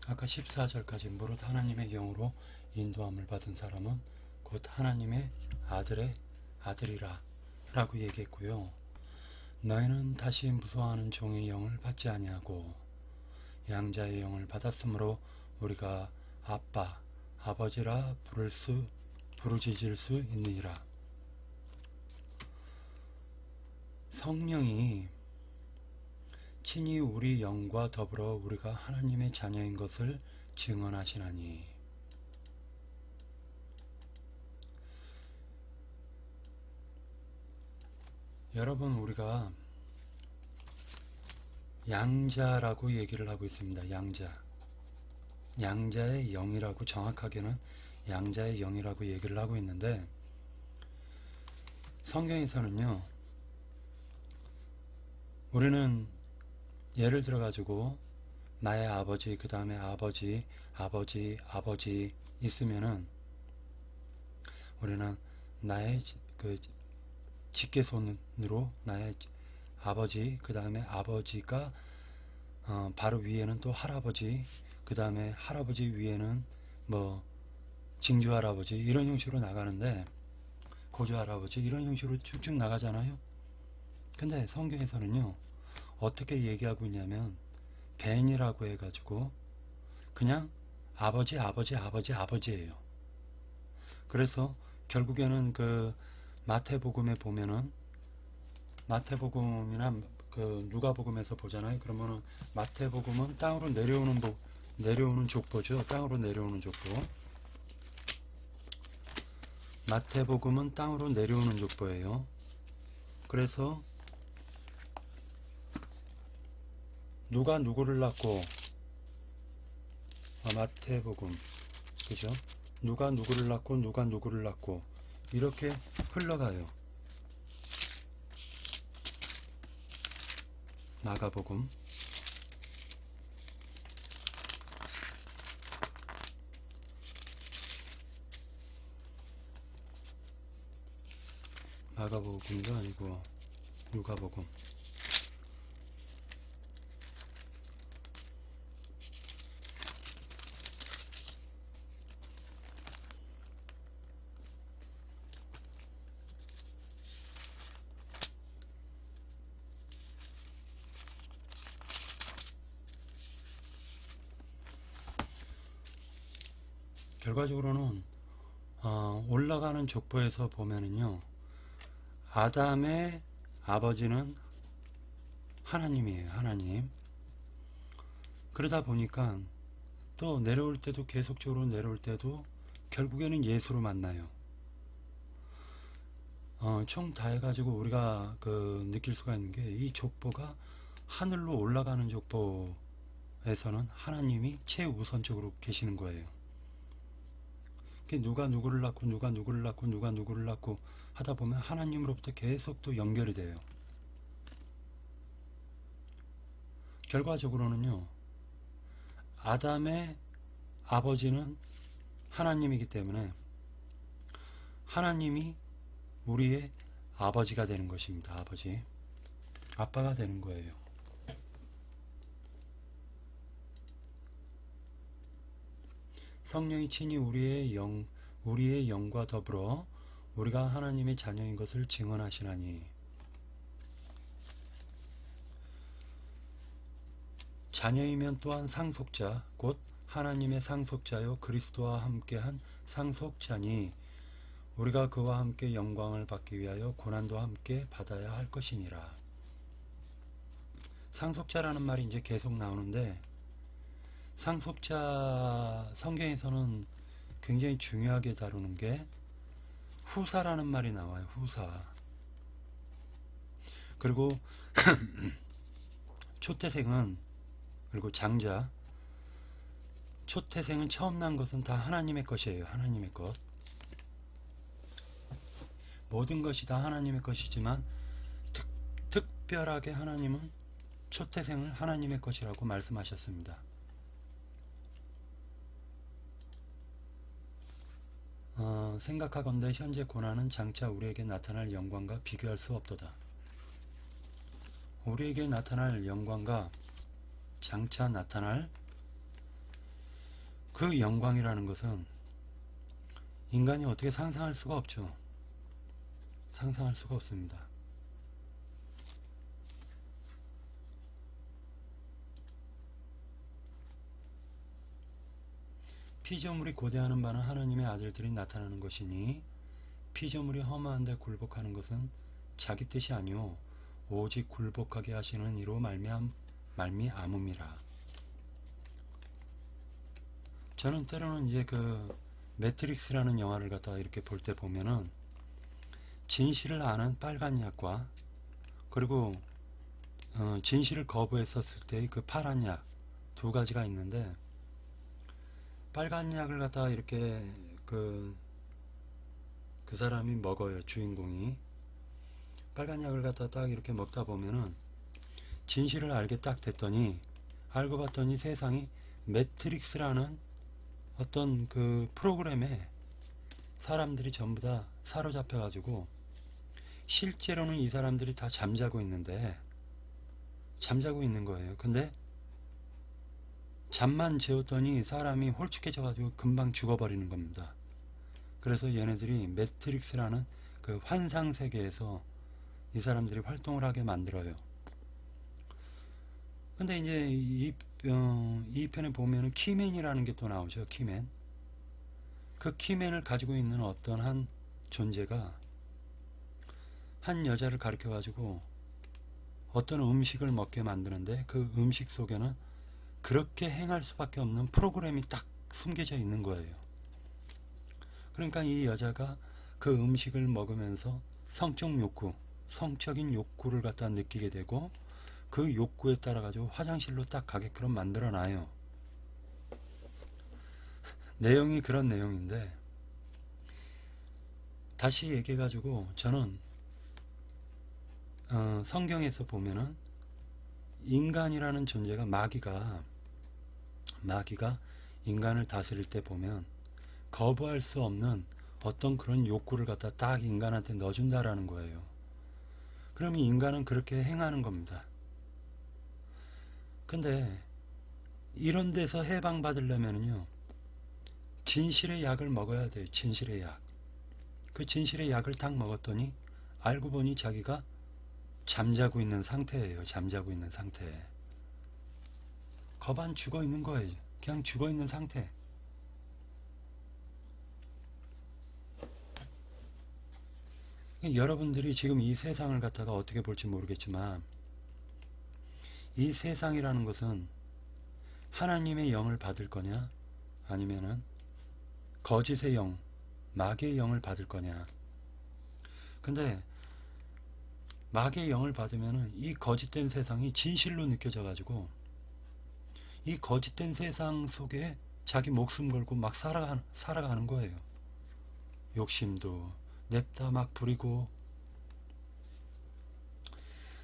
아까 14절까지 무릇 하나님의 영으로 인도함을 받은 사람은 곧 하나님의 아들의 아들이라 라고 얘기했고요. 너희는 다시 무서워하는 종의 영을 받지 아니하고 양자의 영을 받았으므로 우리가 아빠, 아버지라 부르짖을 수 있느니라. 성령이 친히 우리 영과 더불어 우리가 하나님의 자녀인 것을 증언하시나니. 여러분, 우리가 양자라고 얘기를 하고 있습니다. 양자의 영이라고, 정확하게는 양자의 영이라고 얘기를 하고 있는데, 성경에서는요, 우리는 예를 들어 가지고 나의 아버지, 그 다음에 아버지 있으면은 우리는 나의 그 직계손으로 나의 아버지, 그 다음에 아버지가 바로 위에는 또 할아버지, 그 다음에 할아버지 위에는 뭐 증조할아버지, 이런 형식으로 나가는데, 고조할아버지, 이런 형식으로 쭉쭉 나가잖아요. 근데 성경에서는요, 어떻게 얘기하고 있냐면 벤이라고 해가지고 그냥 아버지예요. 그래서 결국에는 그 마태복음에 보면은, 마태복음이나 그 누가복음에서 보잖아요. 그러면은 마태복음은 땅으로 내려오는 족보죠. 땅으로 내려오는 족보. 마태복음은 땅으로 내려오는 족보예요. 그래서 누가 누구를 낳고, 마태복음, 그죠? 누가 누구를 낳고 이렇게 흘러가요. 마가복음, 마가복음도 아니고 누가복음. 결과적으로는 올라가는 족보에서 보면은요, 아담의 아버지는 하나님이에요. 하나님. 그러다 보니까 또 내려올 때도, 계속적으로 내려올 때도 결국에는 예수로 만나요. 총 다 해가지고 우리가 느낄 수가 있는 게, 이 족보가 하늘로 올라가는 족보에서는 하나님이 최우선적으로 계시는 거예요. 누가 누구를 낳고 하다 보면 하나님으로부터 계속 또 연결이 돼요. 결과적으로는요, 아담의 아버지는 하나님이기 때문에 하나님이 우리의 아버지가 되는 것입니다. 아빠가 되는 거예요. 성령이 친히 우리의 영과 더불어 우리가 하나님의 자녀인 것을 증언하시나니. 자녀이면 또한 상속자, 곧 하나님의 상속자요 그리스도와 함께한 상속자니, 우리가 그와 함께 영광을 받기 위하여 고난도 함께 받아야 할 것이니라. 상속자라는 말이 이제 계속 나오는데, 상속자, 성경에서는 굉장히 중요하게 다루는 게 후사라는 말이 나와요. 후사. 그리고 초태생은, 그리고 장자, 초태생은 처음 난 것은 다 하나님의 것이에요. 하나님의 것. 모든 것이 다 하나님의 것이지만 특별하게 하나님은 초태생을 하나님의 것이라고 말씀하셨습니다. 생각하건대 현재 고난은 장차 우리에게 나타날 영광과 비교할 수 없도다. 우리에게 나타날 영광과 장차 나타날 그 영광이라는 것은 인간이 어떻게 상상할 수가 없죠. 상상할 수가 없습니다. 피조물이 고대하는 바는 하나님의 아들들이 나타나는 것이니 피조물이 허무한데 굴복하는 것은 자기 뜻이 아니오 오직 굴복하게 하시는 이로 말미암음이라. 저는 때로는 이제 그 매트릭스라는 영화를 갖다가 이렇게 볼 때 보면은 진실을 아는 빨간 약과 그리고 진실을 거부했었을 때의 그 파란 약 두 가지가 있는데, 빨간 약을 갖다가 이렇게 그 사람이 먹어요. 주인공이 빨간 약을 갖다가 딱 이렇게 먹다 보면은 진실을 알게 딱 됐더니, 알고 봤더니 세상이 매트릭스라는 어떤 그 프로그램에 사람들이 전부 다 사로잡혀 가지고 실제로는 이 사람들이 다 잠자고 있는 거예요. 근데 잠만 재웠더니 사람이 홀쭉해져 가지고 금방 죽어버리는 겁니다. 그래서 얘네들이 매트릭스라는 그 환상 세계에서 이 사람들이 활동을 하게 만들어요. 근데 이제 이 편에 보면은 키맨이라는 게 또 나오죠. 키맨. 그 키맨을 가지고 있는 어떤 한 존재가 한 여자를 가리켜 가지고 어떤 음식을 먹게 만드는데, 그 음식 속에는 그렇게 행할 수밖에 없는 프로그램이 딱 숨겨져 있는 거예요. 그러니까 이 여자가 그 음식을 먹으면서 성적 욕구, 성적인 욕구를 갖다 느끼게 되고, 그 욕구에 따라 가지고 화장실로 딱 가게끔 만들어 놔요. 내용이 그런 내용인데, 다시 얘기해 가지고 저는 성경에서 보면은 인간이라는 존재가 마귀가 인간을 다스릴 때 보면 거부할 수 없는 어떤 그런 욕구를 갖다 딱 인간한테 넣어준다라는 거예요. 그러면 인간은 그렇게 행하는 겁니다. 근데 이런 데서 해방받으려면요, 진실의 약을 먹어야 돼요. 진실의 약. 그 진실의 약을 딱 먹었더니 알고 보니 자기가 잠자고 있는 상태예요. 잠자고 있는 상태. 거반 죽어 있는 거예요. 그냥 죽어 있는 상태. 여러분들이 지금 이 세상을 갖다가 어떻게 볼지 모르겠지만, 이 세상이라는 것은 하나님의 영을 받을 거냐, 아니면은 거짓의 영, 마귀의 영을 받을 거냐. 근데 마귀의 영을 받으면은 이 거짓된 세상이 진실로 느껴져 가지고 이 거짓된 세상 속에 자기 목숨 걸고 막 살아가는 거예요. 욕심도 냅다 막 부리고.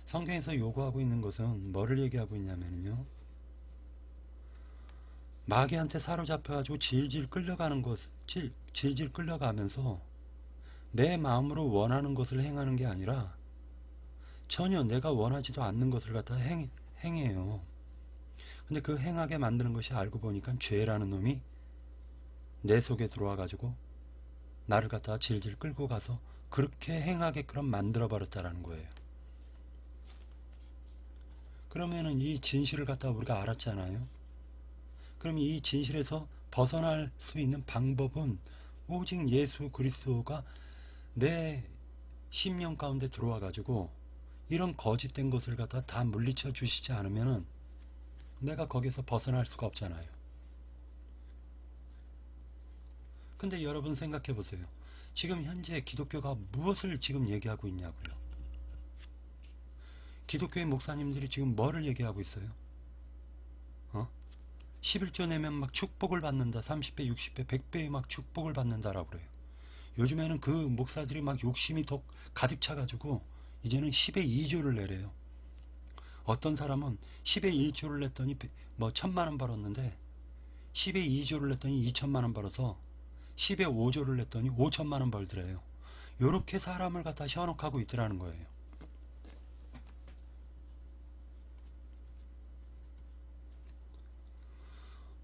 성경에서 요구하고 있는 것은 뭐를 얘기하고 있냐면요, 마귀한테 사로잡혀 가지고 질질 끌려가는 것, 질질 끌려가면서 내 마음으로 원하는 것을 행하는 게 아니라 전혀 내가 원하지도 않는 것을 갖다 행해요. 근데 그 행하게 만드는 것이 알고 보니까 죄라는 놈이 내 속에 들어와 가지고 나를 갖다가 질질 끌고 가서 그렇게 행하게끔 만들어 버렸다라는 거예요. 그러면은 이 진실을 갖다가 우리가 알았잖아요. 그럼 이 진실에서 벗어날 수 있는 방법은 오직 예수 그리스도가 내 심령 가운데 들어와 가지고 이런 거짓된 것을 갖다 다 물리쳐 주시지 않으면은 내가 거기서 벗어날 수가 없잖아요. 근데 여러분 생각해 보세요. 지금 현재 기독교가 무엇을 지금 얘기하고 있냐고요. 기독교의 목사님들이 지금 뭐를 얘기하고 있어요? 11조 내면 막 축복을 받는다. 30배, 60배, 100배의 막 축복을 받는다라고 그래요. 요즘에는 그 목사들이 막 욕심이 더 가득 차가지고 이제는 10에 2조를 내래요. 어떤 사람은 10에 1조를 냈더니 뭐 1000만원 벌었는데 10에 2조를 냈더니 2000만원 벌어서 10에 5조를 냈더니 5000만원 벌더래요. 요렇게 사람을 갖다 현혹하고 있더라는 거예요.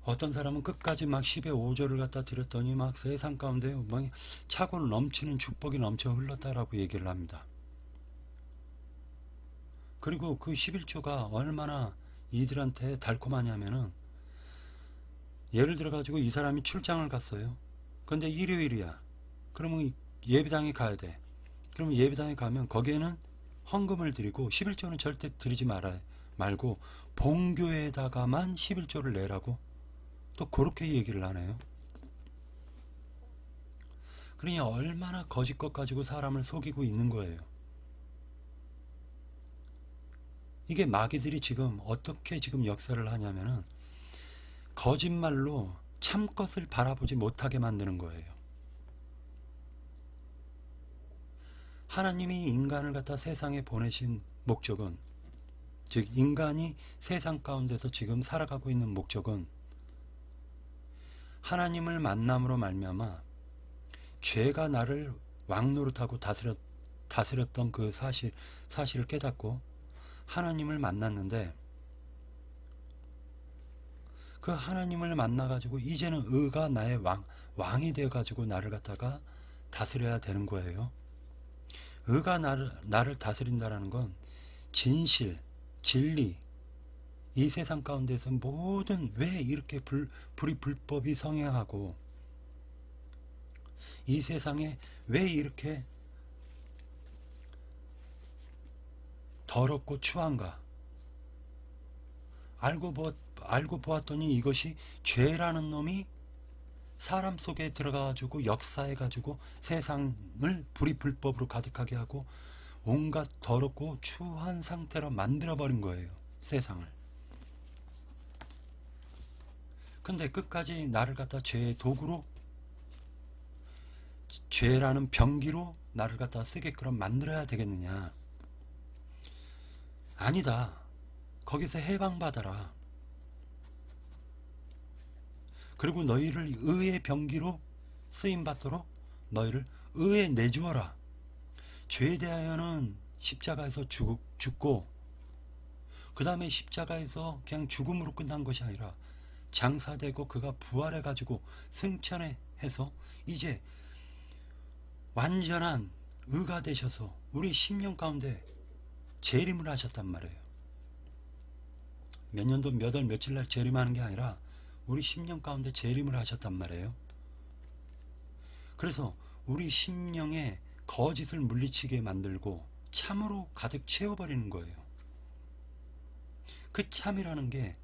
어떤 사람은 끝까지 막 10의 5조를 갖다 드렸더니 막 세상 가운데 막 차고 넘치는 축복이 넘쳐 흘렀다라고 얘기를 합니다. 그리고 그 11조가 얼마나 이들한테 달콤하냐면은, 예를 들어 가지고 이 사람이 출장을 갔어요. 그런데 일요일이야. 그러면 예배당에 가야 돼. 그러면 예배당에 가면 거기에는 헌금을 드리고 11조는 절대 드리지 말고 본교에다가만 11조를 내라고 또 그렇게 얘기를 하네요. 그러니 얼마나 거짓것 가지고 사람을 속이고 있는 거예요. 이게 마귀들이 지금 어떻게 지금 역사를 하냐면은 거짓말로 참것을 바라보지 못하게 만드는 거예요. 하나님이 인간을 갖다 세상에 보내신 목적은, 즉 인간이 세상 가운데서 지금 살아가고 있는 목적은 하나님을 만남으로 말미암아 죄가 나를 왕노릇하고 다스렸던 그 사실을 깨닫고 하나님을 만났는데, 그 하나님을 만나가지고 이제는 의가 나의 왕이 되어가지고 나를 갖다가 다스려야 되는 거예요. 의가 나를 다스린다라는 건 진실, 진리, 이 세상 가운데서 모든, 왜 이렇게 불법이 성행하고 이 세상에 왜 이렇게 더럽고 추한가, 알고 보았더니 이것이 죄라는 놈이 사람 속에 들어가가지고 역사해가지고 세상을 불법으로 가득하게 하고 온갖 더럽고 추한 상태로 만들어버린 거예요, 세상을. 근데 끝까지 나를 갖다 죄의 도구로, 죄라는 병기로 나를 갖다 쓰게끔 만들어야 되겠느냐? 아니다. 거기서 해방받아라. 그리고 너희를 의의 병기로 쓰임받도록 너희를 의에 내주어라. 죄에 대하여는 십자가에서 죽고, 그 다음에 십자가에서 그냥 죽음으로 끝난 것이 아니라 장사되고 그가 부활해가지고 승천해서 이제 완전한 의가 되셔서 우리 심령 가운데 재림을 하셨단 말이에요. 몇 년도 몇 월 며칠 날 재림하는 게 아니라 우리 심령 가운데 재림을 하셨단 말이에요. 그래서 우리 심령에 거짓을 물리치게 만들고 참으로 가득 채워버리는 거예요. 그 참이라는 게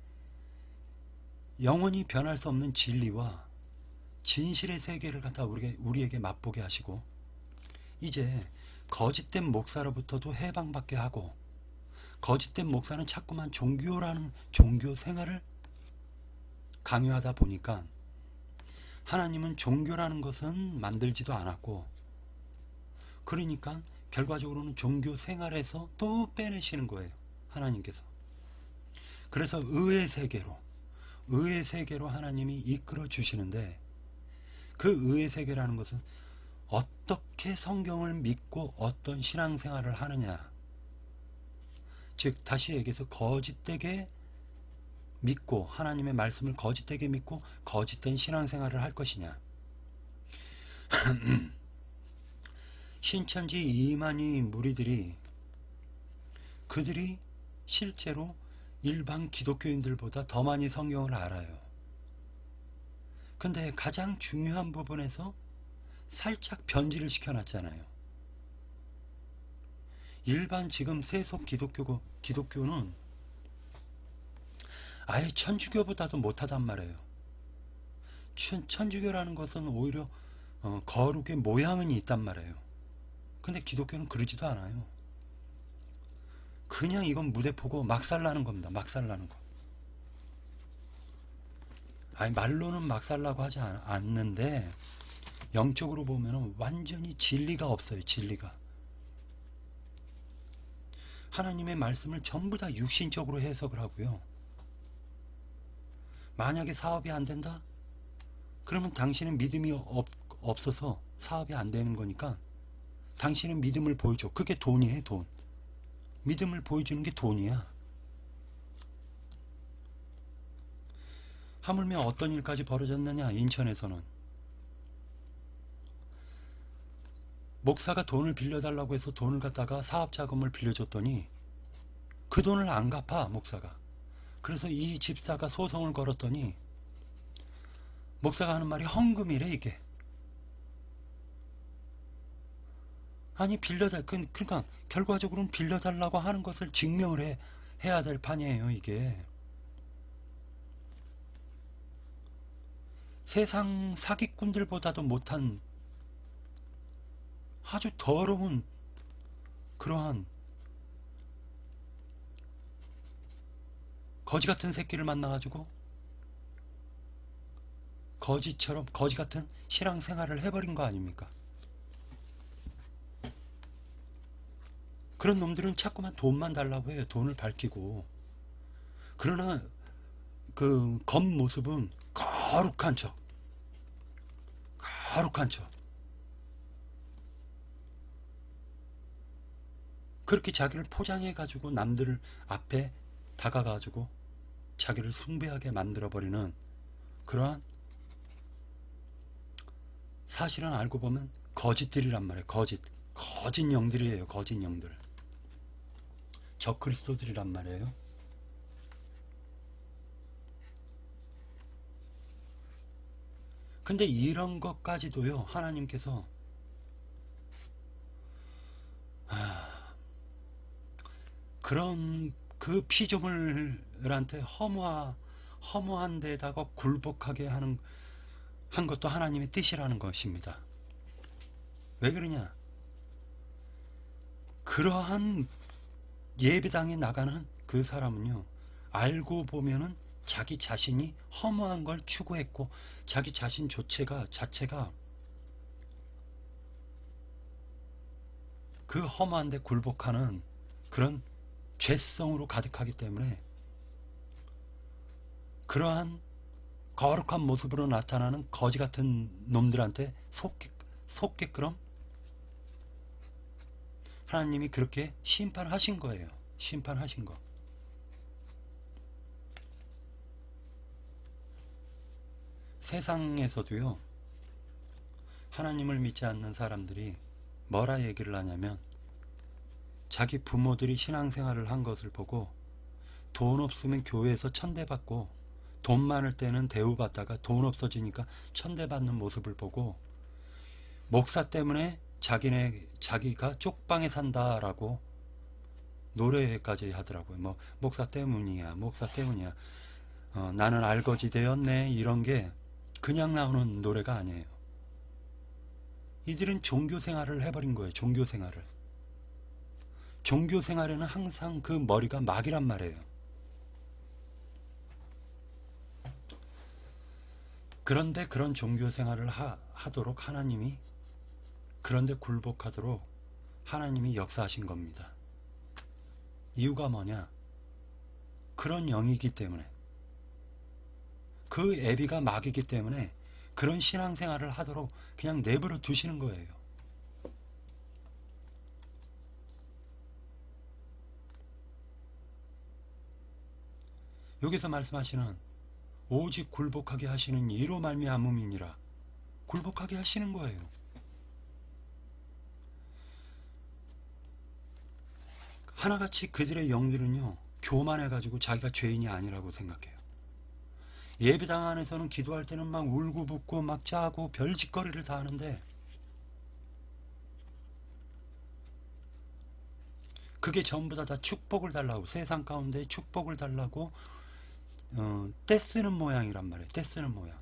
영원히 변할 수 없는 진리와 진실의 세계를 갖다 우리에게 맛보게 하시고, 이제 거짓된 목사로부터도 해방받게 하고, 거짓된 목사는 자꾸만 종교 생활을 강요하다 보니까 하나님은 종교라는 것은 만들지도 않았고, 그러니까 결과적으로는 종교 생활에서 또 빼내시는 거예요, 하나님께서. 그래서 의의 세계로 하나님이 이끌어 주시는데, 그 의의 세계라는 것은 어떻게 성경을 믿고 어떤 신앙생활을 하느냐, 즉 다시 얘기해서 거짓되게 믿고, 하나님의 말씀을 거짓되게 믿고 거짓된 신앙생활을 할 것이냐. 신천지 이만희 무리들이, 그들이 실제로 일반 기독교인들보다 더 많이 성경을 알아요. 근데 가장 중요한 부분에서 살짝 변질을 시켜놨잖아요. 일반 지금 세속 기독교는 아예 천주교보다도 못하단 말이에요. 천주교라는 것은 오히려 거룩의 모양은 있단 말이에요. 근데 기독교는 그러지도 않아요. 그냥 이건 무대포고 막살나는 겁니다. 막살나는 거. 아니, 말로는 막살나고 하지 않는데 영적으로 보면 완전히 진리가 없어요. 진리가. 하나님의 말씀을 전부 다 육신적으로 해석을 하고요. 만약에 사업이 안 된다? 그러면 당신은 믿음이 없어서 사업이 안 되는 거니까 당신은 믿음을 보여줘. 그게 돈이에요, 돈. 믿음을 보여주는 게 돈이야. 하물며 어떤 일까지 벌어졌느냐. 인천에서는 목사가 돈을 빌려달라고 해서 돈을 갖다가 사업자금을 빌려줬더니 그 돈을 안 갚아 목사가. 그래서 이 집사가 소송을 걸었더니 목사가 하는 말이 헌금이래 이게. 아니 그러니까 결과적으로는 빌려달라고 하는 것을 증명을 해야 될 판이에요 이게. 세상 사기꾼들보다도 못한 아주 더러운 그러한 거지 같은 새끼를 만나가지고 거지처럼 거지 같은 신앙생활을 해버린 거 아닙니까? 그런 놈들은 자꾸만 돈만 달라고 해요. 돈을 밝히고. 그러나 그 겉모습은 거룩한 척. 거룩한 척. 그렇게 자기를 포장해가지고 남들 앞에 다가가지고 자기를 숭배하게 만들어버리는 그러한, 사실은 알고 보면 거짓들이란 말이에요. 거짓 영들이에요. 거짓 영들. 적그리스도들이란 말이에요. 근데 이런 것까지도요, 하나님께서 그런 그 피조물한테 허무한 데다가 굴복하게 한 것도 하나님의 뜻이라는 것입니다. 왜 그러냐? 그러한 예배당에 나가는 그 사람은요, 알고 보면은 자기 자신이 허무한 걸 추구했고 자기 자신 자체가 그 허무한 데 굴복하는 그런 죄성으로 가득하기 때문에 그러한 거룩한 모습으로 나타나는 거지 같은 놈들한테 속게끔 하나님이 그렇게 심판하신 거예요. 심판하신 거. 세상에서도요, 하나님을 믿지 않는 사람들이 뭐라 얘기를 하냐면, 자기 부모들이 신앙생활을 한 것을 보고 돈 없으면 교회에서 천대받고 돈 많을 때는 대우받다가 돈 없어지니까 천대받는 모습을 보고 목사 때문에 자기가 쪽방에 산다라고 노래까지 하더라고요. 뭐 목사 때문이야, 목사 때문이야. 나는 알거지 되었네. 이런 게 그냥 나오는 노래가 아니에요. 이들은 종교생활을 해버린 거예요. 종교생활에는 항상 그 머리가 막이란 말이에요. 그런데 그런 종교생활을 하도록 하나님이, 그런데 굴복하도록 하나님이 역사하신 겁니다. 이유가 뭐냐? 그런 영이기 때문에, 그 애비가 막이기 때문에 그런 신앙생활을 하도록 그냥 내버려 두시는 거예요. 여기서 말씀하시는 오직 굴복하게 하시는 이로 말미암음이니라. 굴복하게 하시는 거예요. 하나같이 그들의 영들은요, 교만해가지고 자기가 죄인이 아니라고 생각해요. 예배당 안에서는 기도할 때는 막 울고붓고 막 짜고 별짓거리를 다 하는데, 그게 전부 다 축복을 달라고, 세상 가운데 축복을 달라고 떼쓰는 모양이란 말이에요. 떼쓰는 모양.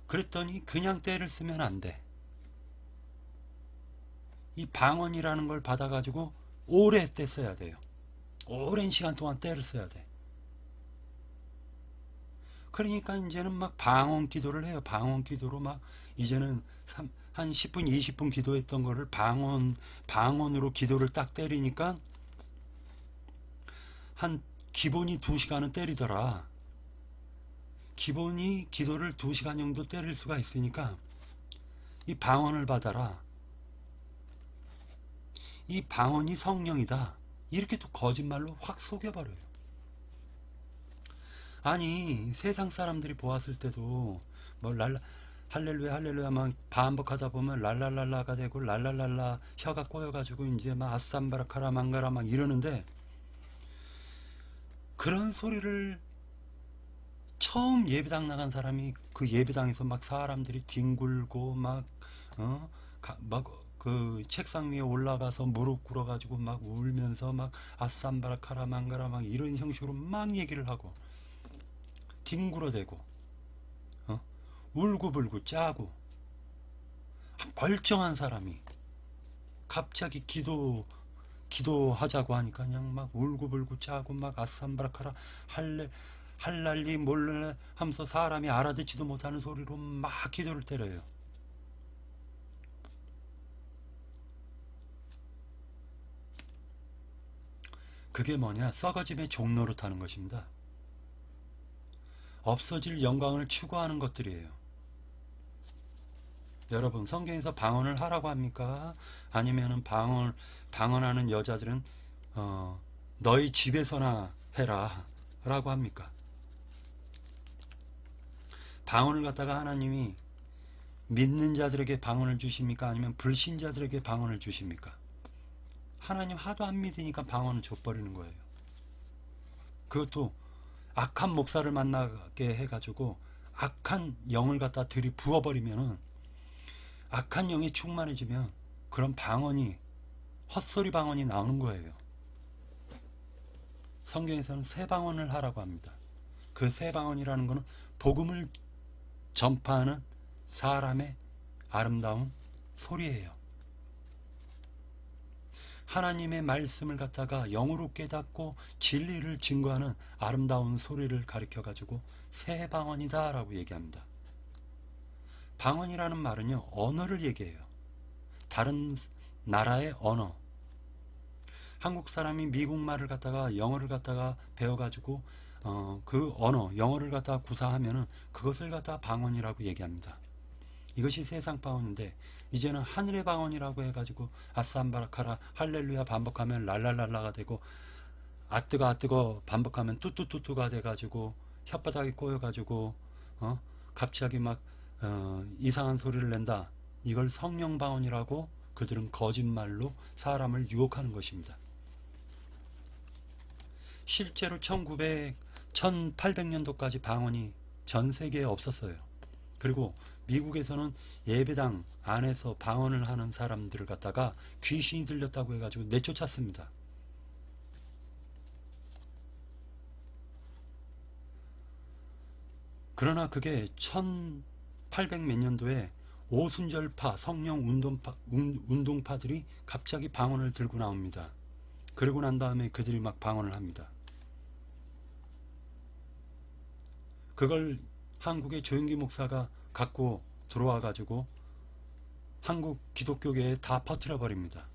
그랬더니 그냥 떼를 쓰면 안 돼. 이 방언이라는 걸 받아가지고 오래 떼 써야 돼요. 오랜 시간 동안 떼를 써야 돼. 그러니까 이제는 막 방언 기도를 해요. 방언 기도로 막 이제는 한 10분 20분 기도했던 거를 방언으로 기도를 딱 때리니까 한 기본이 2시간은 때리더라. 기본이 기도를 2시간 정도 때릴 수가 있으니까 이 방언을 받아라. 이 방언이 성령이다. 이렇게 또 거짓말로 확 속여버려요. 아니 세상 사람들이 보았을 때도 뭐 할렐루야 할렐루야 막 반복하다 보면 랄랄랄라가 되고 랄랄랄라 혀가 꼬여가지고 이제 막 아쌈바라카라 망가라 막 이러는데, 그런 소리를 처음 예배당 나간 사람이 그 예배당에서 막 사람들이 뒹굴고 막 그 책상 위에 올라가서 무릎 꿇어가지고 막 울면서 막 아쌈바라카라 망가라 막 이런 형식으로 막 얘기를 하고 뒹굴어대고 울고불고 짜고 멀쩡한 사람이 갑자기 기도하자고 하니까 그냥 막 울고불고 짜고 막 아쌈바라카라 할랄리 몰래 하면서 사람이 알아듣지도 못하는 소리로 막 기도를 때려요. 그게 뭐냐? 썩어짐의 종로로 타는 것입니다. 없어질 영광을 추구하는 것들이에요. 여러분, 성경에서 방언을 하라고 합니까? 아니면은 방언하는 여자들은 너희 집에서나 해라 라고 합니까? 방언을 갖다가 하나님이 믿는 자들에게 방언을 주십니까? 아니면 불신자들에게 방언을 주십니까? 하나님 하도 안 믿으니까 방언을 줘버리는 거예요. 그것도 악한 목사를 만나게 해가지고 악한 영을 갖다 들이부어버리면은, 악한 영이 충만해지면 그런 방언이, 헛소리 방언이 나오는 거예요. 성경에서는 새 방언을 하라고 합니다. 그 새 방언이라는 것은 복음을 전파하는 사람의 아름다운 소리예요. 하나님의 말씀을 갖다가 영으로 깨닫고 진리를 증거하는 아름다운 소리를 가르쳐 가지고 새 방언이다 라고 얘기합니다. 방언이라는 말은요, 언어를 얘기해요. 다른 나라의 언어. 한국 사람이 미국 말을 갖다가 영어를 갖다가 배워가지고 그 언어 영어를 갖다가 구사하면은 그것을 갖다가 방언이라고 얘기합니다. 이것이 세상 방언인데, 이제는 하늘의 방언이라고 해가지고 아쌈바라카라 할렐루야 반복하면 랄랄랄라가 되고, 아뜨거 아뜨거 반복하면 뚜뚜뚜뚜가 돼가지고 혓바닥이 꼬여가지고 갑자기 막 이상한 소리를 낸다. 이걸 성령 방언이라고 그들은 거짓말로 사람을 유혹하는 것입니다. 실제로 1800년도까지 방언이 전 세계에 없었어요. 그리고 미국에서는 예배당 안에서 방언을 하는 사람들을 갖다가 귀신이 들렸다고 해가지고 내쫓았습니다. 그러나 그게 1800 몇 년도에 오순절파 성령 운동파들이 갑자기 방언을 들고 나옵니다. 그러고 난 다음에 그들이 막 방언을 합니다. 그걸 한국의 조영기 목사가 갖고 들어와 가지고 한국 기독교계에 다 퍼뜨려 버립니다.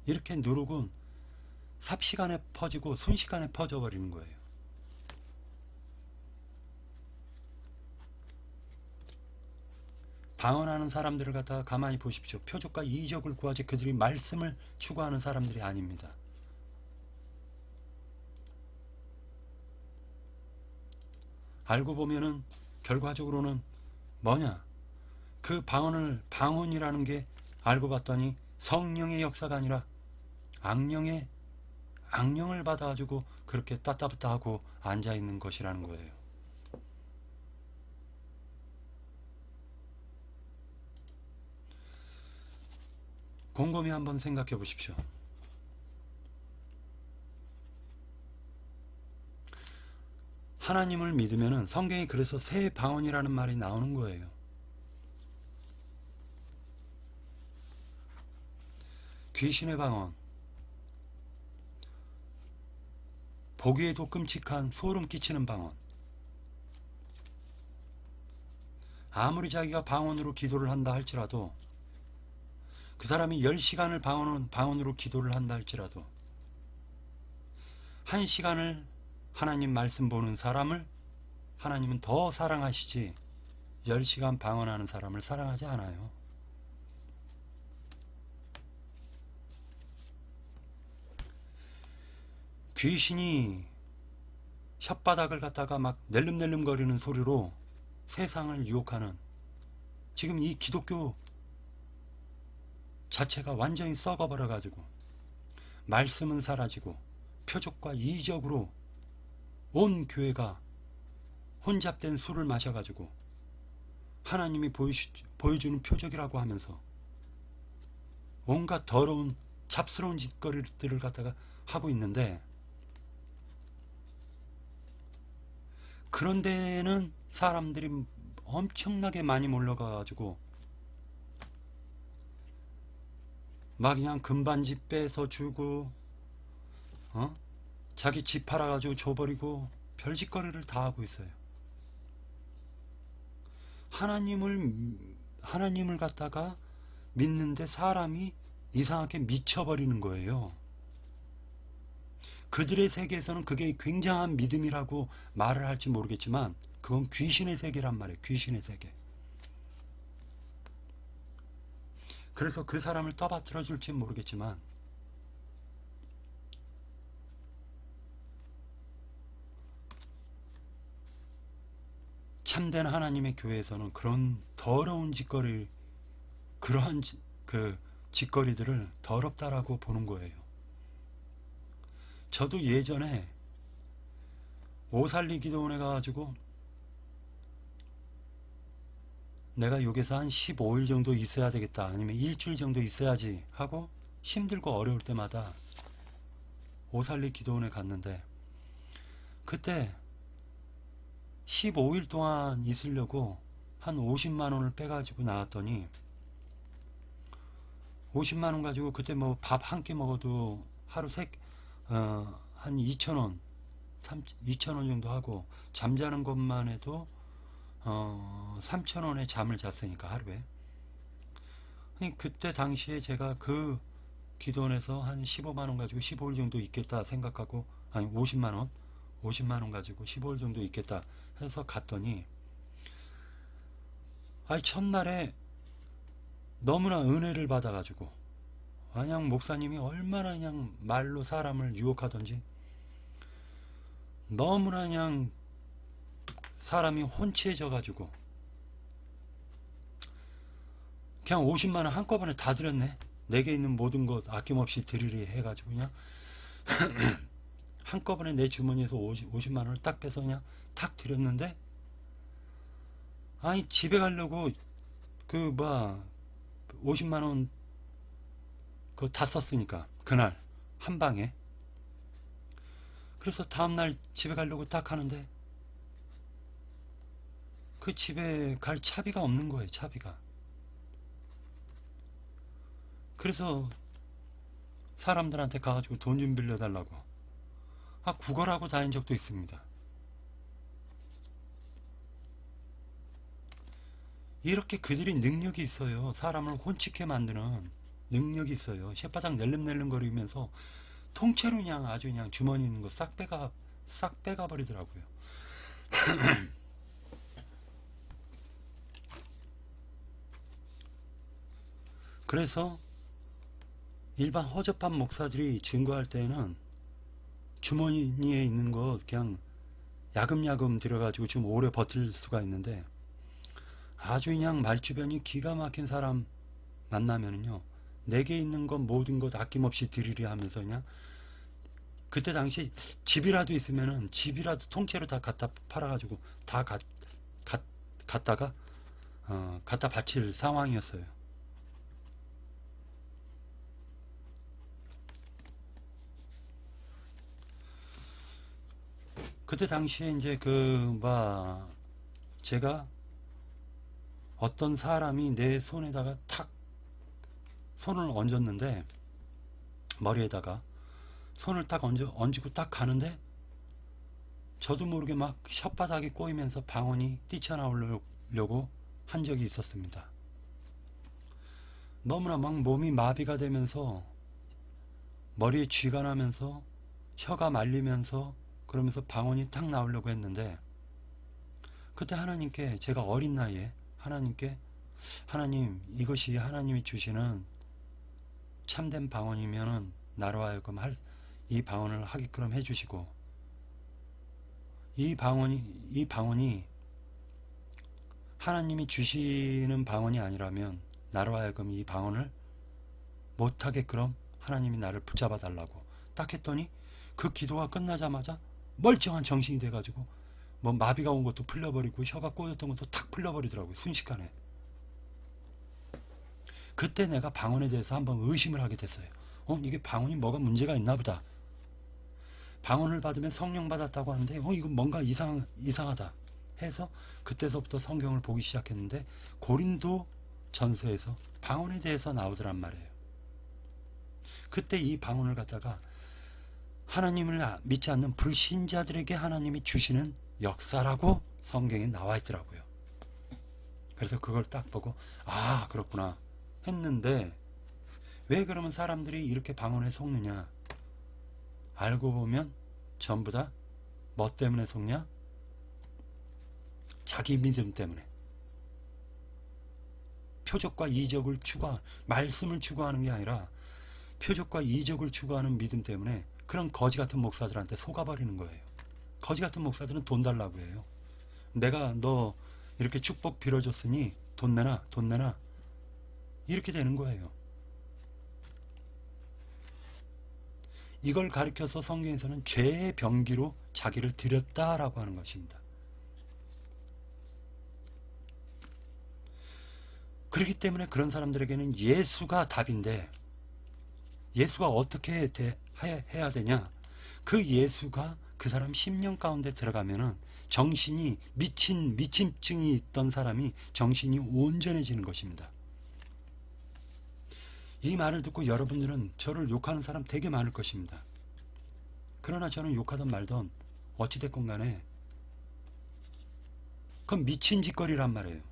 이렇게 누르곤 삽시간에 퍼지고 순식간에 퍼져 버리는 거예요. 방언하는 사람들을 갖다가 가만히 보십시오. 표적과 이적을 구하지 그들이 말씀을 추구하는 사람들이 아닙니다. 알고 보면은 결과적으로는 뭐냐? 그 방언이라는 게 알고 봤더니 성령의 역사가 아니라 악령을 받아가지고 그렇게 따따붙다 하고 앉아있는 것이라는 거예요. 곰곰이 한번 생각해 보십시오. 하나님을 믿으면은 성경에 그래서 새 방언이라는 말이 나오는 거예요. 귀신의 방언, 보기에도 끔찍한 소름 끼치는 방언. 아무리 자기가 방언으로 기도를 한다 할지라도, 그 사람이 10시간을 방언으로 기도를 한다 할지라도 1시간을 하나님 말씀 보는 사람을 하나님은 더 사랑하시지 10시간 방언하는 사람을 사랑하지 않아요. 귀신이 혓바닥을 갖다가 막 낼름낼름거리는 소리로 세상을 유혹하는, 지금 이 기독교 자체가 완전히 썩어버려 가지고 말씀은 사라지고 표적과 이적으로 온 교회가 혼잡된 술을 마셔가지고 하나님이 보여주는 표적이라고 하면서 온갖 더러운 잡스러운 짓거리들을 갖다가 하고 있는데, 그런 데는 사람들이 엄청나게 많이 몰려가가지고 막 그냥 금반지 빼서 주고, 자기 집 팔아가지고 줘버리고 별짓거리를 다 하고 있어요. 하나님을 갖다가 믿는데 사람이 이상하게 미쳐버리는 거예요. 그들의 세계에서는 그게 굉장한 믿음이라고 말을 할지 모르겠지만 그건 귀신의 세계란 말이에요. 귀신의 세계. 그래서 그 사람을 떠받들어 줄지 모르겠지만 참된 하나님의 교회에서는 그런 더러운 짓거리, 그러한 그 짓거리들을 더럽다라고 보는 거예요. 저도 예전에 오살리 기도원에 가가지고 내가 여기서 한 15일 정도 있어야 되겠다, 아니면 일주일 정도 있어야지 하고 힘들고 어려울 때마다 오살리 기도원에 갔는데, 그때 15일 동안 있으려고 한 50만 원을 빼가지고 나왔더니, 50만 원 가지고 그때 뭐 밥 한 끼 먹어도 하루 한 2,000원, 2,000원 정도 하고, 잠자는 것만 해도 3,000원에 잠을 잤으니까 하루에. 그때 당시에 제가 그 기도원에서 한 15만 원 가지고 15일 정도 있겠다 생각하고, 아니 50만 원 가지고 15일 정도 있겠다 해서 갔더니, 첫날에 너무나 은혜를 받아가지고, 그냥 목사님이 얼마나 그냥 말로 사람을 유혹하던지 너무나 그냥 사람이 혼치해져가지고 그냥 50만 원 한꺼번에 다 드렸네. 내게 있는 모든 것 아낌없이 드리리 해가지고 그냥 한꺼번에 내 주머니에서 50만 원을 딱 빼서 그냥 탁 드렸는데, 집에 가려고 50만 원 그거 다 썼으니까 그날 한 방에. 그래서 다음날 집에 가려고 딱 하는데 그 집에 갈 차비가 없는 거예요. 차비가. 그래서 사람들한테 가가지고 돈 좀 빌려달라고 구걸하고 다닌 적도 있습니다. 이렇게 그들이 능력이 있어요. 사람을 혼치게 만드는 능력이 있어요. 쇳바닥 낼름낼름거리면서 통째로 그냥 아주 그냥 주머니 있는 거 싹 빼가 버리더라고요. 그래서 일반 허접한 목사들이 증거할 때는 주머니에 있는 거 그냥 야금야금 들여가지고 좀 오래 버틸 수가 있는데, 아주 그냥 말주변이 기가 막힌 사람 만나면은요, 내게 있는 것 모든 것 아낌없이 드리리 하면서 그냥, 그때 당시 집이라도 있으면은 집이라도 통째로 다 갖다 팔아가지고 다 갖다가 갖다 바칠 상황이었어요. 그때 당시에 이제 제가 어떤 사람이 내 손에다가 탁 손을 얹었는데, 머리에다가 손을 딱 얹고 딱 가는데, 저도 모르게 막 혓바닥이 꼬이면서 방언이 뛰쳐나오려고 한 적이 있었습니다. 너무나 막 몸이 마비가 되면서 머리에 쥐가 나면서 혀가 말리면서 그러면서 방언이 탁 나오려고 했는데, 그때 하나님께, 제가 어린 나이에 하나님께, 하나님, 이것이 하나님이 주시는 참된 방언이면은 나로 하여금 이 방언을 하게끔 해주시고, 이 방언이 하나님이 주시는 방언이 아니라면 나로 하여금 이 방언을 못하게끔 하나님이 나를 붙잡아 달라고 딱 했더니 그 기도가 끝나자마자 멀쩡한 정신이 돼가지고 뭐 마비가 온 것도 풀려버리고 혀가 꼬였던 것도 탁 풀려버리더라고요. 순식간에. 그때 내가 방언에 대해서 한번 의심을 하게 됐어요. 이게 방언이 뭐가 문제가 있나 보다. 방언을 받으면 성령 받았다고 하는데 이거 뭔가 이상하다 해서 그때서부터 성경을 보기 시작했는데 고린도 전서에서 방언에 대해서 나오더란 말이에요. 그때 이 방언을 갖다가 하나님을 믿지 않는 불신자들에게 하나님이 주시는 역사라고 성경에 나와 있더라고요. 그래서 그걸 딱 보고 그렇구나 했는데, 왜 그러면 사람들이 이렇게 방언에 속느냐? 알고 보면 전부 다 뭐 때문에 속냐? 자기 믿음 때문에. 표적과 이적을 말씀을 추구하는 게 아니라 표적과 이적을 추구하는 믿음 때문에 그런 거지 같은 목사들한테 속아버리는 거예요. 거지 같은 목사들은 돈 달라고 해요. 내가 너 이렇게 축복 빌어줬으니 돈 내놔, 돈 내놔. 이렇게 되는 거예요. 이걸 가리켜서 성경에서는 죄의 병기로 자기를 드렸다라고 하는 것입니다. 그렇기 때문에 그런 사람들에게는 예수가 답인데, 예수가 어떻게 해야 되냐? 그 예수가 그 사람 심령 가운데 들어가면은 정신이 미침증이 있던 사람이 정신이 온전해지는 것입니다. 이 말을 듣고 여러분들은 저를 욕하는 사람 되게 많을 것입니다. 그러나 저는 욕하던 말던 어찌됐건 간에 그건 미친 짓거리란 말이에요.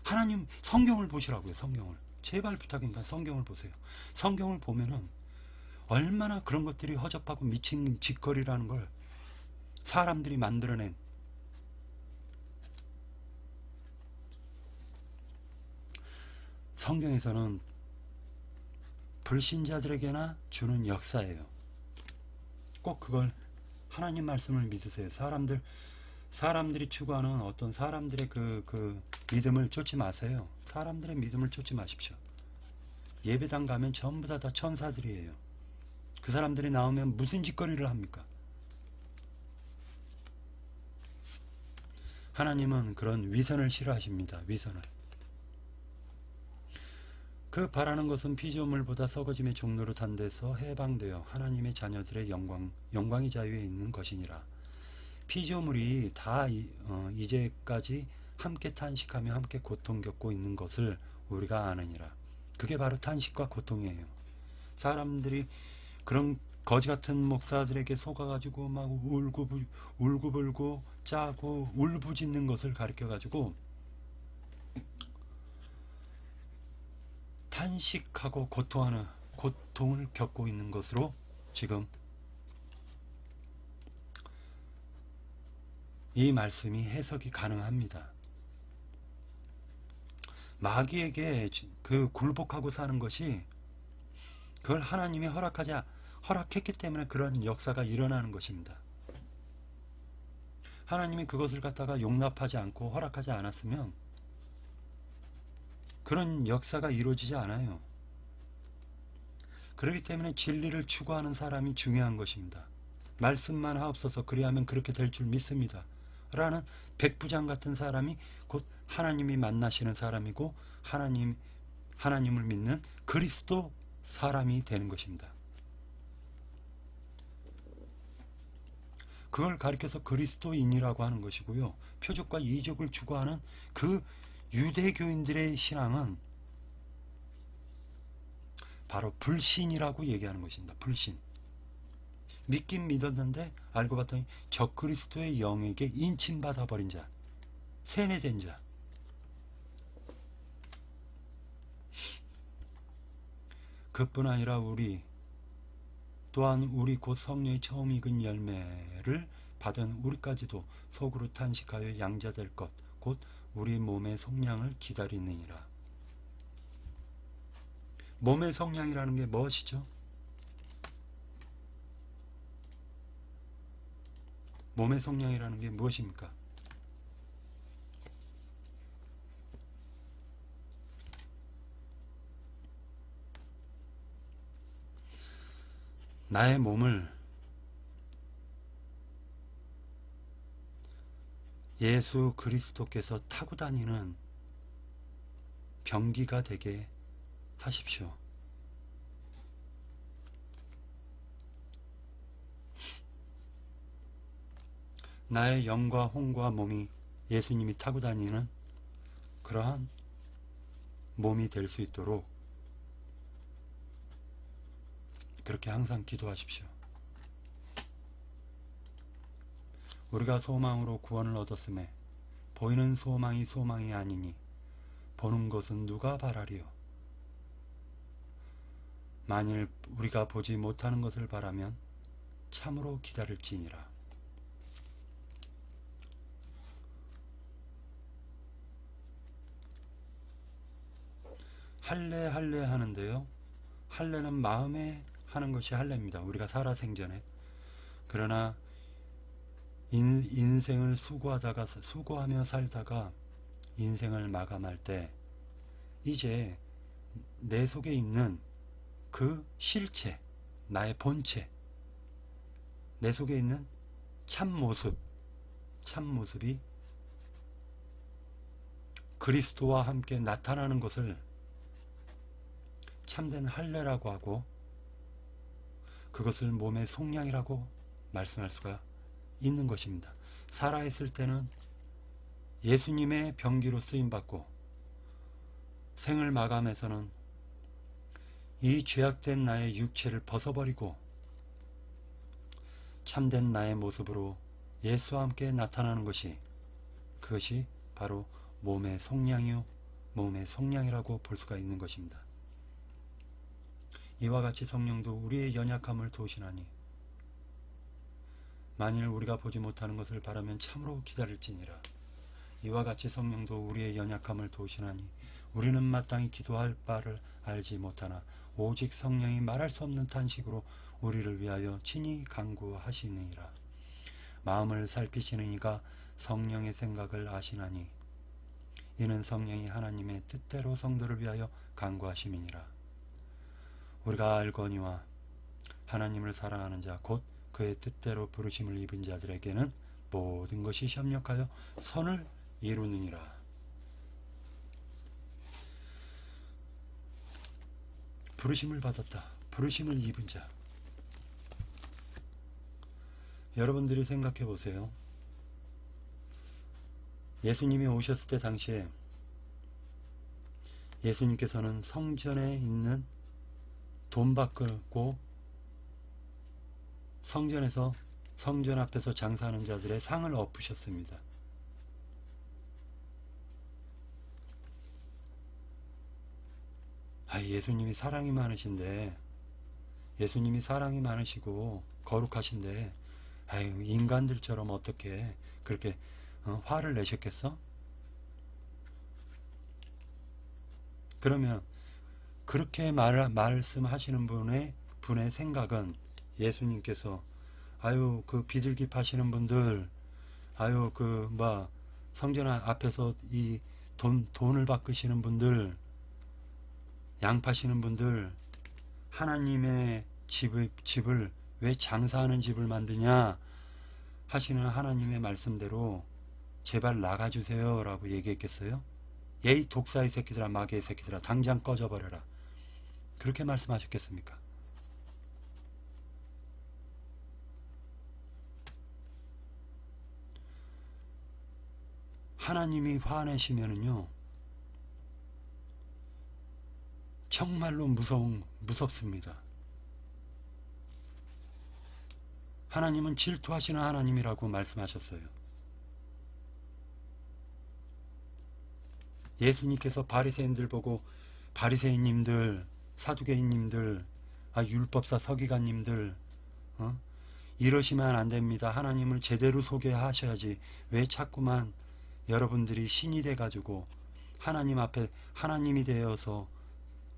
하나님 성경을 보시라고요. 성경을. 제발 부탁이니까 성경을 보세요. 성경을 보면은 얼마나 그런 것들이 허접하고 미친 짓거리라는 걸 사람들이 만들어낸, 성경에서는 불신자들에게나 주는 역사예요. 꼭 그걸 하나님 말씀을 믿으세요. 사람들이 추구하는 어떤 사람들의 그 믿음을 쫓지 마세요. 사람들의 믿음을 쫓지 마십시오. 예배당 가면 전부 다 천사들이에요. 그 사람들이 나오면 무슨 짓거리를 합니까? 하나님은 그런 위선을 싫어하십니다. 위선을. 그 바라는 것은 피조물보다 썩어짐의 종로로 탄 데서 해방되어 하나님의 자녀들의 영광이 자유에 있는 것이니라. 피조물이 다 이제까지 함께 탄식하며 함께 고통 겪고 있는 것을 우리가 아느니라. 그게 바로 탄식과 고통이에요. 사람들이 그런 거지 같은 목사들에게 속아가지고 막 울고불고 짜고 울부짖는 것을 가르쳐가지고 탄식하고 고통을 겪고 있는 것으로 지금 이 말씀이 해석이 가능합니다. 마귀에게 그 굴복하고 사는 것이, 그걸 하나님이 허락했기 때문에 그런 역사가 일어나는 것입니다. 하나님이 그것을 갖다가 용납하지 않고 허락하지 않았으면 그런 역사가 이루어지지 않아요. 그렇기 때문에 진리를 추구하는 사람이 중요한 것입니다. 말씀만 하옵소서 그리하면 그렇게 될 줄 믿습니다 라는 백부장 같은 사람이 곧 하나님이 만나시는 사람이고 하나님을 믿는 그리스도 사람이 되는 것입니다. 그걸 가리켜서 그리스도인이라고 하는 것이고요. 표적과 이적을 추구하는 그 유대교인들의 신앙은 바로 불신이라고 얘기하는 것입니다. 불신. 믿긴 믿었는데 알고 봤더니 적그리스도의 영에게 인침받아 버린 자, 세뇌된 자. 그뿐 아니라 또한 우리 곧 성령의 처음 익은 열매를 받은 우리까지도 속으로 탄식하여 양자될 것 곧 우리 몸의 속량을 기다리느니라. 몸의 속량이라는 게 무엇이죠? 몸의 속량이라는 게 무엇입니까? 나의 몸을 예수 그리스도께서 타고 다니는 병기가 되게 하십시오. 나의 영과 혼과 몸이 예수님이 타고 다니는 그러한 몸이 될 수 있도록 그렇게 항상 기도하십시오. 우리가 소망으로 구원을 얻었음에 보이는 소망이 소망이 아니니 보는 것은 누가 바라리요. 만일 우리가 보지 못하는 것을 바라면 참으로 기다릴지니라. 할례 하는데요, 할례는 마음에 하는 것이 할례입니다. 우리가 살아생전에. 그러나 인생을 수고하며 살다가 인생을 마감할 때 이제 내 속에 있는 그 실체, 나의 본체, 내 속에 있는 참모습이 그리스도와 함께 나타나는 것을 참된 할례라고 하고, 그것을 몸의 속량이라고 말씀할 수가 있는 것입니다. 살아있을 때는 예수님의 병기로 쓰임받고, 생을 마감해서는 이 죄악된 나의 육체를 벗어버리고 참된 나의 모습으로 예수와 함께 나타나는 것이, 그것이 바로 몸의 속량이요, 몸의 속량이라고 볼 수가 있는 것입니다. 이와 같이 성령도 우리의 연약함을 도우시나니 만일 우리가 보지 못하는 것을 바라면 참으로 기다릴지니라. 이와 같이 성령도 우리의 연약함을 도우시나니 우리는 마땅히 기도할 바를 알지 못하나 오직 성령이 말할 수 없는 탄식으로 우리를 위하여 친히 간구하시느니라. 마음을 살피시는 이가 성령의 생각을 아시나니 이는 성령이 하나님의 뜻대로 성도를 위하여 간구하심이니라. 우리가 알거니와 하나님을 사랑하는 자 곧 그의 뜻대로 부르심을 입은 자들에게는 모든 것이 협력하여 선을 이루느니라. 부르심을 받았다. 부르심을 입은 자. 여러분들이 생각해 보세요. 예수님이 오셨을 때 당시에 예수님께서는 성전에 있는 돈 받고 성전 앞에서 장사하는 자들의 상을 엎으셨습니다. 예수님이 사랑이 많으신데, 예수님이 사랑이 많으시고 거룩하신데 인간들처럼 어떻게 그렇게 화를 내셨겠어? 그러면 그렇게 말씀하시는 분의 생각은, 예수님께서 그 비둘기 파시는 분들, 성전 앞에서 이 돈을 바꾸시는 분들, 양 파시는 분들, 하나님의 집을 왜 장사하는 집을 만드냐 하시는 하나님의 말씀대로 제발 나가주세요 라고 얘기했겠어요? 예이 독사의 새끼들아, 마귀의 새끼들아, 당장 꺼져버려라, 그렇게 말씀하셨겠습니까? 하나님이 화내시면은요, 정말로 무섭습니다. 하나님은 질투하시는 하나님이라고 말씀하셨어요. 예수님께서 바리새인들 보고, 바리새인님들, 사두개인님들, 율법사 서기관님들, 이러시면 안 됩니다. 하나님을 제대로 소개하셔야지. 왜 자꾸만 여러분들이 신이 돼가지고 하나님 앞에 하나님이 되어서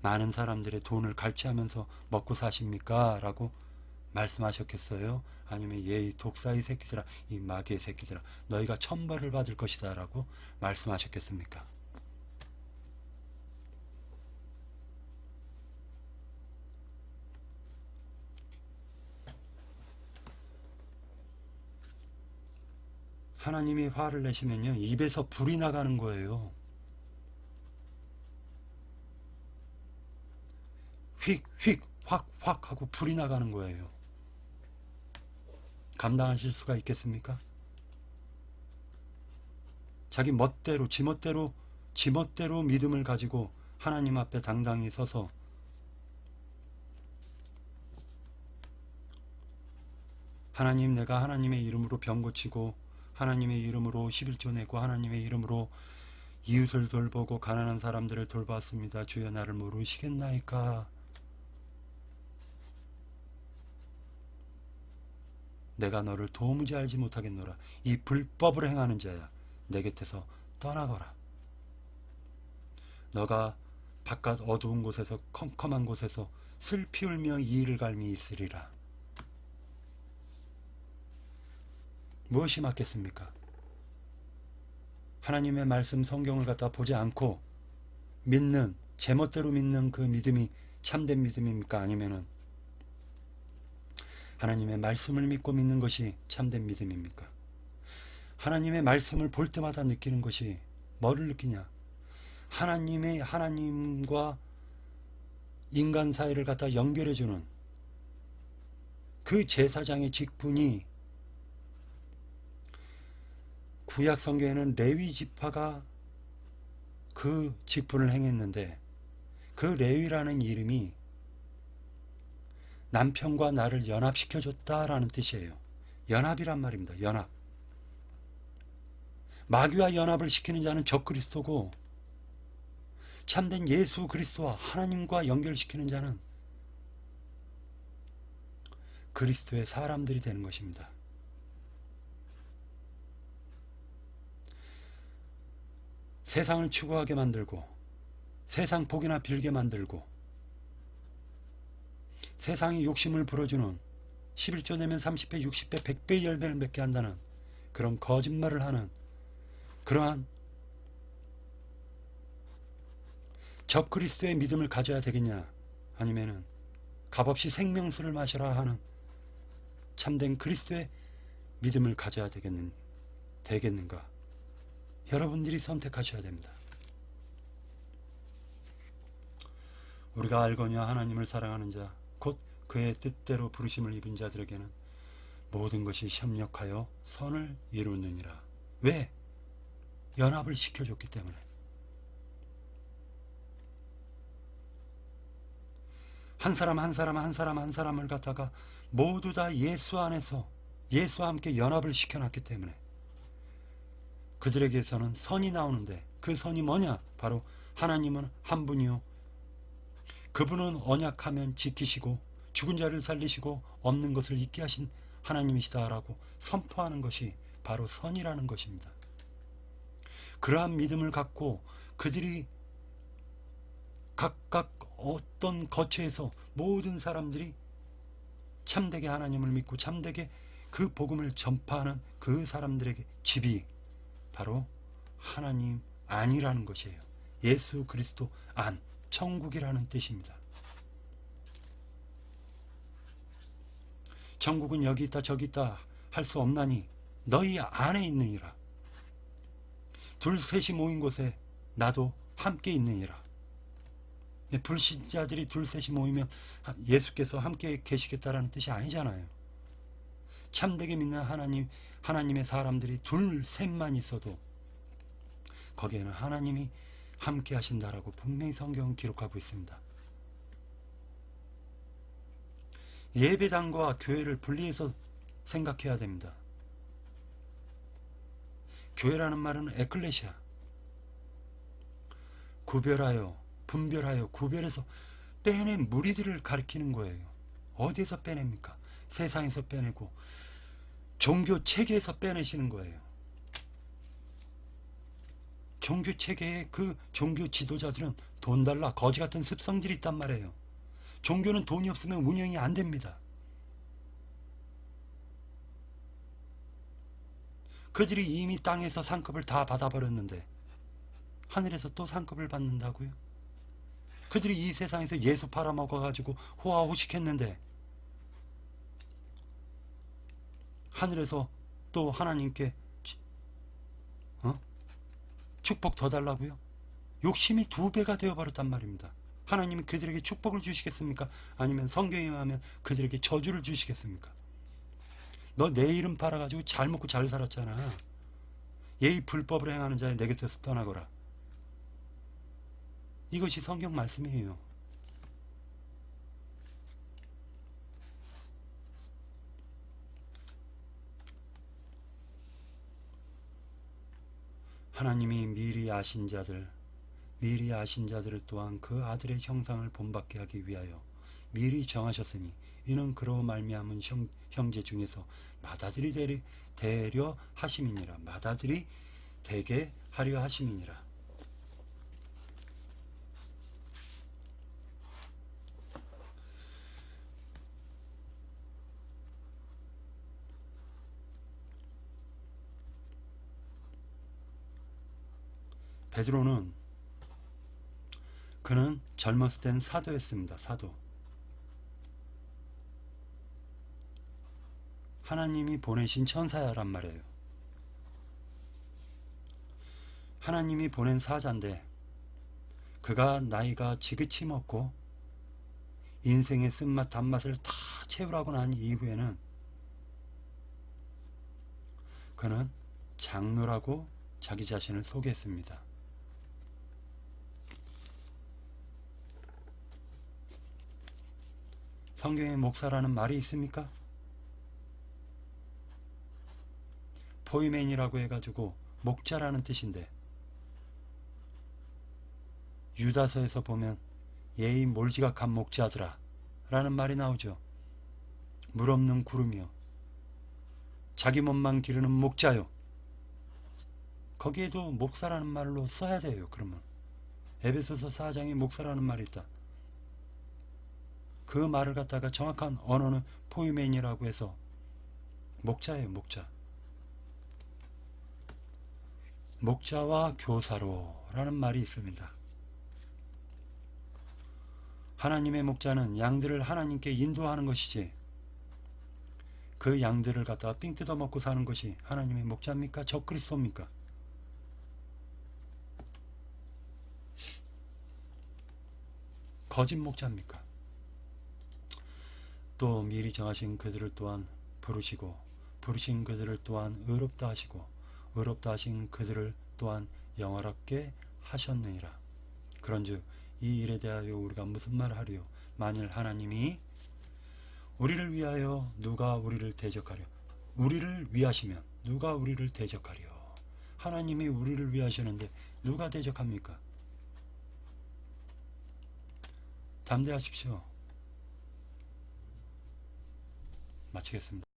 많은 사람들의 돈을 갈취하면서 먹고 사십니까? 라고 말씀하셨겠어요? 아니면 이 독사의 새끼들아, 이 마귀의 새끼들아, 너희가 천벌을 받을 것이다 라고 말씀하셨겠습니까? 하나님이 화를 내시면요, 입에서 불이 나가는 거예요. 휙, 휙, 확, 확 하고 불이 나가는 거예요. 감당하실 수가 있겠습니까? 자기 멋대로, 지멋대로 믿음을 가지고 하나님 앞에 당당히 서서 하나님, 내가 하나님의 이름으로 병 고치고 하나님의 이름으로 11조 내고 하나님의 이름으로 이웃을 돌보고 가난한 사람들을 돌봤습니다. 주여 나를 모르시겠나이까? 내가 너를 도무지 알지 못하겠노라. 이 불법을 행하는 자야, 내 곁에서 떠나거라. 너가 바깥 어두운 곳에서, 컴컴한 곳에서 슬피 울며 이를 갈미 있으리라. 무엇이 맞겠습니까? 하나님의 말씀 성경을 갖다 보지 않고 믿는, 제멋대로 믿는 그 믿음이 참된 믿음입니까? 아니면은 하나님의 말씀을 믿고 믿는 것이 참된 믿음입니까? 하나님의 말씀을 볼 때마다 느끼는 것이 뭐를 느끼냐? 하나님과 인간 사이를 갖다 연결해주는 그 제사장의 직분이, 구약 성경에는 레위 지파가 그 직분을 행했는데, 그 레위라는 이름이 남편과 나를 연합시켜줬다라는 뜻이에요. 연합이란 말입니다. 연합. 마귀와 연합을 시키는 자는 적그리스도고, 참된 예수 그리스도와 하나님과 연결시키는 자는 그리스도의 사람들이 되는 것입니다. 세상을 추구하게 만들고, 세상 복이나 빌게 만들고, 세상이 욕심을 불어주는 11조 내면 30배, 60배, 100배의 열매를 맺게 한다는 그런 거짓말을 하는 그러한 적그리스도의 믿음을 가져야 되겠냐, 아니면은 값없이 생명수를 마셔라 하는 참된 그리스도의 믿음을 가져야 되겠는가? 여러분들이 선택하셔야 됩니다. 우리가 알거니와 하나님을 사랑하는 자, 곧 그의 뜻대로 부르심을 입은 자들에게는 모든 것이 협력하여 선을 이루느니라. 왜? 연합을 시켜줬기 때문에. 한 사람을 갖다가 모두 다 예수 안에서, 예수와 함께 연합을 시켜놨기 때문에 그들에게서는 선이 나오는데, 그 선이 뭐냐? 바로 하나님은 한 분이요, 그분은 언약하면 지키시고 죽은 자를 살리시고 없는 것을 있게 하신 하나님이시다라고 선포하는 것이 바로 선이라는 것입니다. 그러한 믿음을 갖고 그들이 각각 어떤 거처에서 모든 사람들이 참되게 하나님을 믿고 참되게 그 복음을 전파하는 그 사람들에게 집이 바로 하나님 안이라는 것이에요. 예수 그리스도 안, 천국이라는 뜻입니다. 천국은 여기 있다 저기 있다 할 수 없나니 너희 안에 있느니라. 둘 셋이 모인 곳에 나도 함께 있느니라. 불신자들이 둘 셋이 모이면 예수께서 함께 계시겠다라는 뜻이 아니잖아요. 참되게 믿는 하나님의 사람들이 둘 셋만 있어도 거기에는 하나님이 함께 하신다라고 분명히 성경은 기록하고 있습니다. 예배당과 교회를 분리해서 생각해야 됩니다. 교회라는 말은 에클레시아, 구별하여, 분별하여, 구별해서 빼낸 무리들을 가리키는 거예요. 어디에서 빼냅니까? 세상에서 빼내고 종교 체계에서 빼내시는 거예요. 종교 체계의 그 종교 지도자들은 돈 달라 거지 같은 습성들이 있단 말이에요. 종교는 돈이 없으면 운영이 안 됩니다. 그들이 이미 땅에서 상급을 다 받아버렸는데 하늘에서 또 상급을 받는다고요? 그들이 이 세상에서 예수 팔아먹어가지고 호화호식했는데 하늘에서 또 하나님께 축복 더 달라고요? 욕심이 2배가 되어버렸단 말입니다. 하나님이 그들에게 축복을 주시겠습니까? 아니면 성경에 의하면 그들에게 저주를 주시겠습니까? 너 내 이름 팔아가지고 잘 먹고 잘 살았잖아. 예의 불법을 행하는 자여 내 곁에서 떠나거라. 이것이 성경 말씀이에요. 하나님이 미리 아신 자들을 또한 그 아들의 형상을 본받게 하기 위하여 미리 정하셨으니 이는 그로 말미암은 형제 중에서 맏아들이 되려 하심이니라. 맏아들이 되게 하려 하심이니라. 베드로는 그는 젊었을 땐 사도였습니다. 사도. 하나님이 보내신 천사야란 말이에요. 하나님이 보낸 사자인데 그가 나이가 지긋이 먹고 인생의 쓴맛 단맛을 다 채우라고 난 이후에는 그는 장로라고 자기 자신을 소개했습니다. 성경에 목사라는 말이 있습니까? 포이맨이라고 해가지고 목자라는 뜻인데 유다서에서 보면 예의 몰지각한 목자들아 라는 말이 나오죠. 물 없는 구름이요 자기 몸만 기르는 목자요. 거기에도 목사라는 말로 써야 돼요. 그러면 에베소서 4장에 목사라는 말이 있다. 그 말을 갖다가 정확한 언어는 포이맨이라고 해서 목자예요. 목자. 목자와 교사로 라는 말이 있습니다. 하나님의 목자는 양들을 하나님께 인도하는 것이지 그 양들을 갖다가 삥 뜯어 먹고 사는 것이 하나님의 목자입니까? 적그리스도입니까? 거짓 목자입니까? 또 미리 정하신 그들을 또한 부르시고 부르신 그들을 또한 의롭다 하시고 의롭다 하신 그들을 또한 영화롭게 하셨느니라. 그런즉 이 일에 대하여 우리가 무슨 말을 하리요? 만일 하나님이 우리를 위하여 누가 우리를 대적하려? 우리를 위하시면 누가 우리를 대적하려? 하나님이 우리를 위하시는데 누가 대적합니까? 담대하십시오. 마치겠습니다.